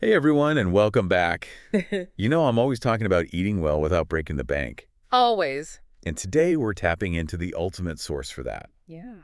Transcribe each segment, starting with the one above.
Hey everyone, and welcome back. I'm always talking about eating well without breaking the bank. Always. And today we're tapping into the ultimate source for that, Yeah.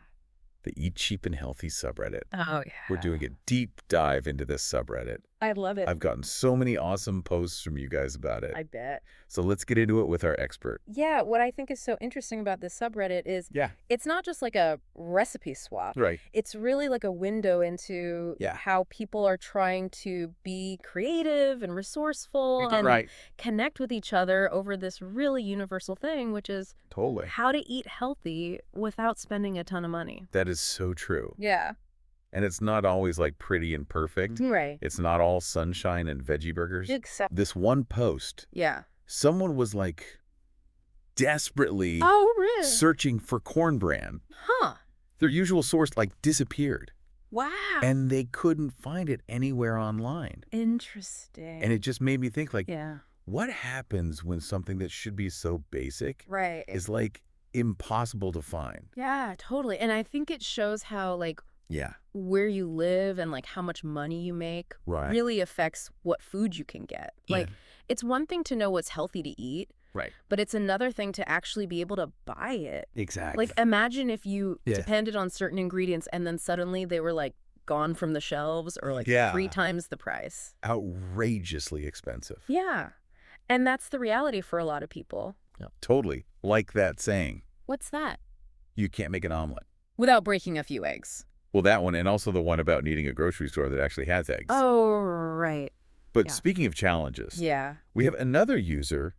the Eat Cheap and Healthy subreddit. Oh, yeah. We're doing a deep dive into this subreddit. I love it. I've gotten so many awesome posts from you guys about it. I bet. So let's get into it with our expert. Yeah, what I think is so interesting about this subreddit is Yeah. it's not just like a recipe swap. Right. It's really like a window into how people are trying to be creative and resourceful and connect with each other over this really universal thing, which is Totally. how to eat healthy without spending a ton of money. That is so true. Yeah. And it's not always like pretty and perfect. Right. It's not all sunshine and veggie burgers. Except. This one post. Yeah. Someone was like desperately really? searching for corn bran. Huh. Their usual source disappeared. Wow. And they couldn't find it anywhere online. Interesting. And it just made me think yeah. What happens when something that should be so basic is impossible to find? Yeah, totally. And I think it shows how where you live and how much money you make really affects what food you can get. It's one thing to know what's healthy to eat, but it's another thing to actually be able to buy it. Exactly. Imagine if you depended on certain ingredients and then suddenly they were gone from the shelves or 3 times the price. Outrageously expensive. Yeah. And that's the reality for a lot of people. Yeah. Totally. Like that saying. What's that? You can't make an omelet without breaking a few eggs. Well, that one, and also the one about needing a grocery store that actually has eggs. Oh, right. But speaking of challenges, yeah, we have another user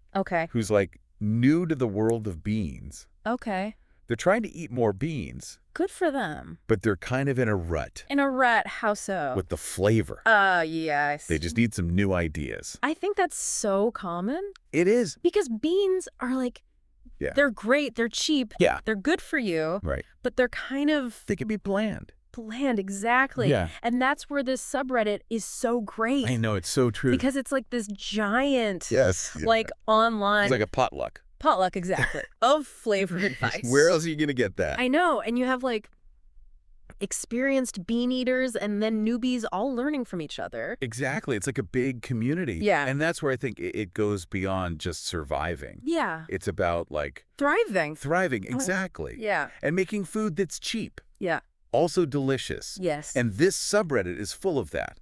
who's new to the world of beans. Okay. They're trying to eat more beans. Good for them. But they're kind of in a rut. In a rut? How so? With the flavor. Yes. They just need some new ideas. I think that's so common. It is. Because beans are they're great, they're cheap, they're good for you. Right. But they're kind of... They can be bland. Bland, exactly. Yeah. And that's where this subreddit is so great. I know, it's so true. Because it's this giant, online... It's like a potluck. Potluck, exactly, of flavor advice. Where else are you going to get that? I know. And you have experienced bean eaters and then newbies all learning from each other. Exactly. It's like a big community. Yeah. And that's where I think it goes beyond just surviving. Yeah. It's about thriving. Thriving, exactly. Yeah. And making food that's cheap. Yeah. Also delicious. Yes. And this subreddit is full of that.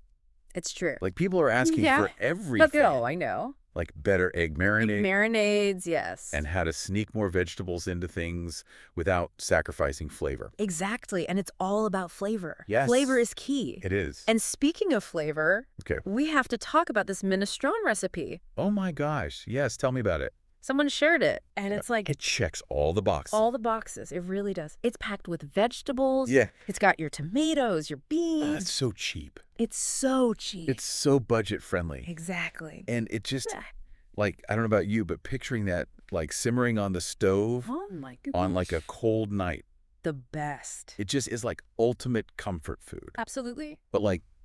It's true. People are asking for everything. Oh, I know. Better egg marinade. Marinades, yes. And how to sneak more vegetables into things without sacrificing flavor. Exactly. And it's all about flavor. Yes. Flavor is key. It is. And speaking of flavor, we have to talk about this minestrone recipe. Oh my gosh. Yes, tell me about it. Someone shared it, and it's It checks all the boxes. All the boxes. It really does. It's packed with vegetables. Yeah. It's got your tomatoes, your beans. It's so cheap. It's so cheap. It's so budget friendly. Exactly. And it just, I don't know about you, but picturing that, simmering on the stove my goodness. on a cold night. The best. It just is ultimate comfort food. Absolutely. But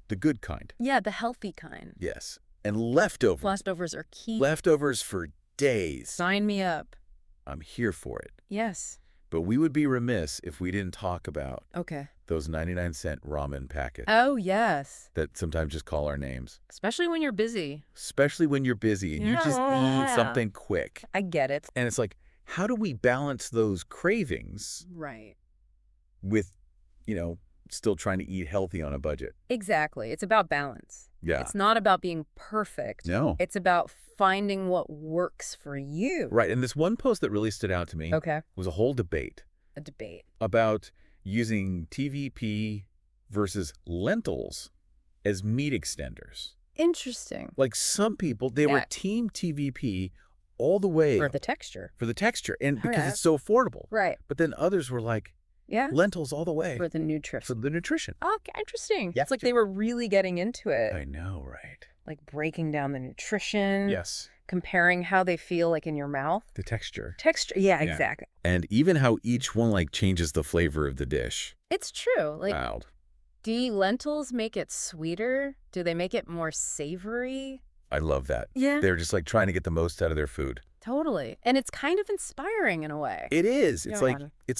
the good kind. Yeah, the healthy kind. Yes. And leftovers. Leftovers are key. Leftovers for days. Sign me up. I'm here for it. Yes. But we would be remiss if we didn't talk about those 99-cent ramen packets. Oh, yes. That sometimes just call our names. Especially when you're busy. Especially when you're busy and you just need something quick. I get it. And it's how do we balance those cravings with, still trying to eat healthy on a budget? Exactly. It's about balance. Yeah. It's not about being perfect. No. It's about finding what works for you. Right. And this one post that really stood out to me was a whole debate. A debate. About using TVP versus lentils as meat extenders. Interesting. Some people, they were team TVP all the way. For the texture. For the texture. And because it's so affordable. Right. But then others were lentils all the way. For the nutrition. For the nutrition. Okay, interesting. Yeah. It's they were really getting into it. I know, right? Breaking down the nutrition. Yes. Comparing how they feel in your mouth. The texture. Texture. Yeah, exactly. And even how each one changes the flavor of the dish. It's true. Wild. Do lentils make it sweeter? Do they make it more savory? I love that. Yeah. They're just trying to get the most out of their food. Totally. And it's kind of inspiring in a way. It is. It's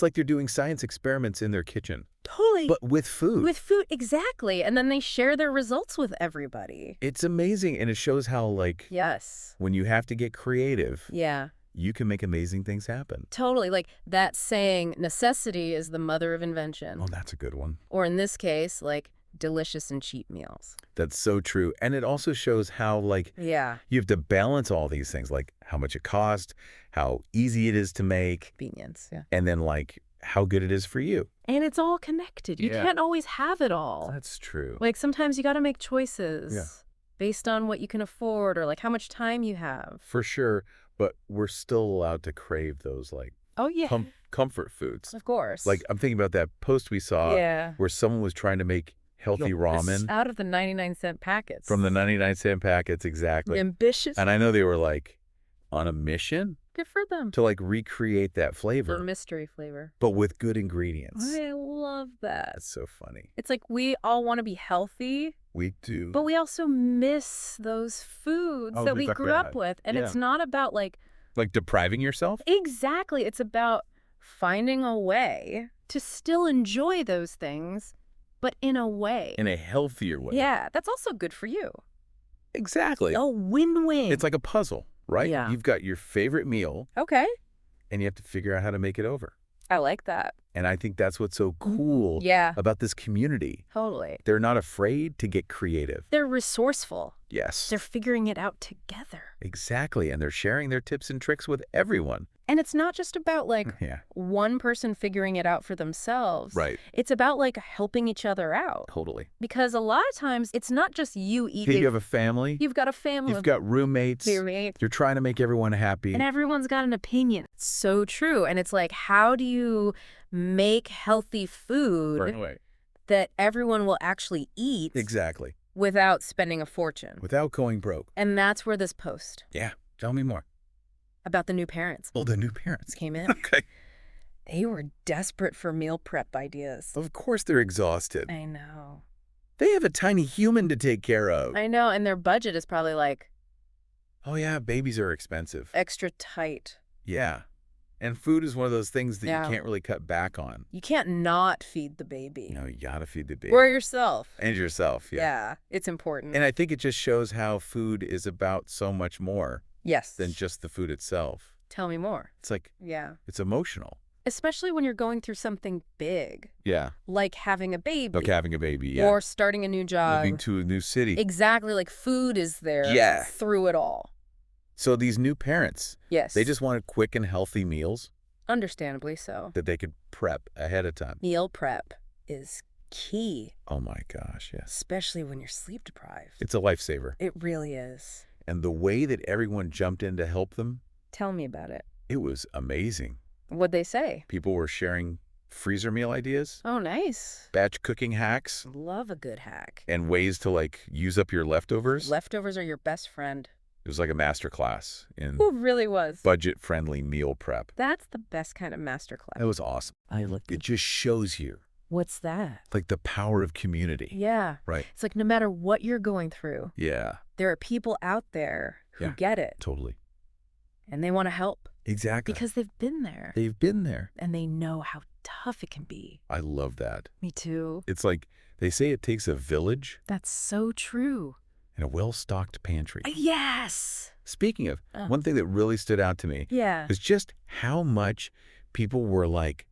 like they're doing science experiments in their kitchen. Totally. But with food. With food, exactly. And then they share their results with everybody. It's amazing. And it shows how, like, yes, when you have to get creative, yeah, you can make amazing things happen. Totally. Like that saying, necessity is the mother of invention. Oh, that's a good one. Or in this case, like, delicious and cheap meals. That's so true. And it also shows how, like, yeah, you have to balance all these things, like how much it costs, how easy it is to make. Convenience, yeah. And then, like, how good it is for you. And it's all connected. You can't always have it all. That's true. Like, sometimes you got to make choices based on what you can afford or, like, how much time you have. For sure. But we're still allowed to crave those, like, comfort foods. Of course. Like, I'm thinking about that post we saw where someone was trying to make healthy ramen. Out of the 99-cent packets. From the 99-cent packets, exactly. Ambitious. And I know they were, like, on a mission. Good for them. To, like, recreate that flavor. The mystery flavor. But with good ingredients. I love that. That's so funny. It's like we all want to be healthy. We do. But we also miss those foods that we grew up with. And it's not about, like... Like depriving yourself? Exactly. It's about finding a way to still enjoy those things, but in a way. In a healthier way. Yeah, that's also good for you. Exactly. A win-win. It's like a puzzle, right? Yeah. You've got your favorite meal. Okay. And you have to figure out how to make it over. I like that. And I think that's what's so cool about this community. Totally. They're not afraid to get creative. They're resourceful. Yes. They're figuring it out together. Exactly. And they're sharing their tips and tricks with everyone. And it's not just about, like, one person figuring it out for themselves. Right. It's about, like, helping each other out. Totally. Because a lot of times, it's not just you eating. You have a family. You've got a family. You've got roommates. You're trying to make everyone happy. And everyone's got an opinion. It's so true. And it's like, how do you make healthy food that everyone will actually eat? Exactly. Without spending a fortune. Without going broke. And that's where this post. Yeah. Tell me more. About the new parents. Oh, the new parents. Came in. Okay. They were desperate for meal prep ideas. Of course they're exhausted. I know. They have a tiny human to take care of. I know, and their budget is probably like... Oh, yeah, babies are expensive. Extra tight. Yeah. And food is one of those things that you can't really cut back on. You can't not feed the baby. No, you gotta feed the baby. Or yourself. And yourself, Yeah, it's important. And I think it just shows how food is about so much more. Yes. Than just the food itself. Tell me more. It's like... Yeah. It's emotional. Especially when you're going through something big. Yeah. Like having a baby. Like having a baby, yeah. Or starting a new job. Moving to a new city. Exactly. Like food is there through it all. So these new parents. Yes. They just wanted quick and healthy meals. Understandably so. That they could prep ahead of time. Meal prep is key. Oh my gosh, yes. Especially when you're sleep deprived. It's a lifesaver. It really is. And the way that everyone jumped in to help them. Tell me about it. It was amazing. What'd they say? People were sharing freezer meal ideas. Oh, nice. Batch cooking hacks. Love a good hack. And ways to, like, use up your leftovers. Leftovers are your best friend. It was like a masterclass in... It really was. Budget-friendly meal prep. That's the best kind of masterclass. It was awesome. It just shows you. What's that? Like the power of community. Yeah. Right. It's like no matter what you're going through. Yeah. There are people out there who get it. Totally. And they want to help. Exactly. Because they've been there. They've been there. And they know how tough it can be. I love that. Me too. It's like they say it takes a village. That's so true. And a well-stocked pantry. Yes. Speaking of, one thing that really stood out to me was just how much people were like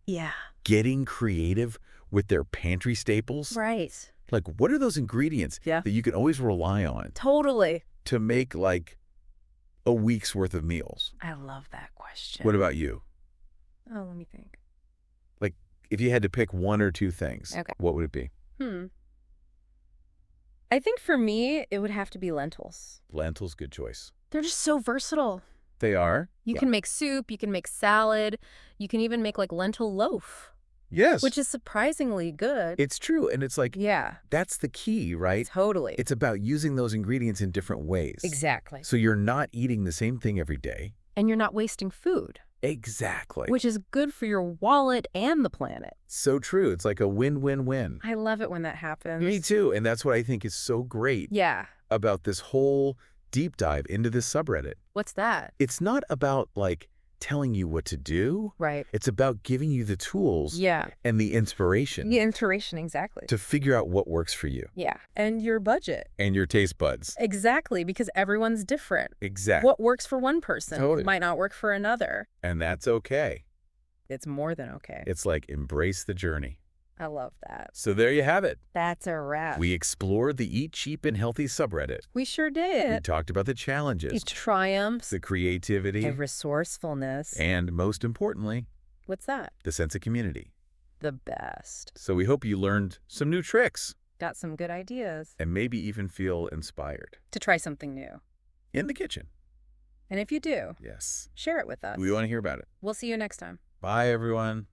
getting creative with their pantry staples. Right. Like, what are those ingredients that you can always rely on? Totally. To make, like, a week's worth of meals? I love that question. What about you? Oh, let me think. Like, if you had to pick one or two things, what would it be? I think for me, it would have to be lentils. Lentils, good choice. They're just so versatile. They are? You can make soup, you can make salad, you can even make like lentil loaf. Yes. Which is surprisingly good. It's true. And it's like, that's the key, right? Totally. It's about using those ingredients in different ways. Exactly. So you're not eating the same thing every day. And you're not wasting food. Exactly. Which is good for your wallet and the planet. So true. It's like a win-win-win. I love it when that happens. Me too. And that's what I think is so great. Yeah. About this whole deep dive into this subreddit. What's that? It's not about, like, telling you what to do. Right. It's about giving you the tools and the inspiration. The inspiration, exactly. To figure out what works for you. Yeah. And your budget. And your taste buds. Exactly, because everyone's different. Exactly. What works for one person might not work for another. And that's okay. It's more than okay. It's like embrace the journey. I love that. So there you have it. That's a wrap. We explored the Eat Cheap and Healthy subreddit. We sure did. We talked about the challenges. The triumphs. The creativity. The resourcefulness. And most importantly, what's that? The sense of community. The best. So we hope you learned some new tricks. Got some good ideas. And maybe even feel inspired. To try something new. In the kitchen. And if you do, yes, share it with us. We want to hear about it. We'll see you next time. Bye, everyone.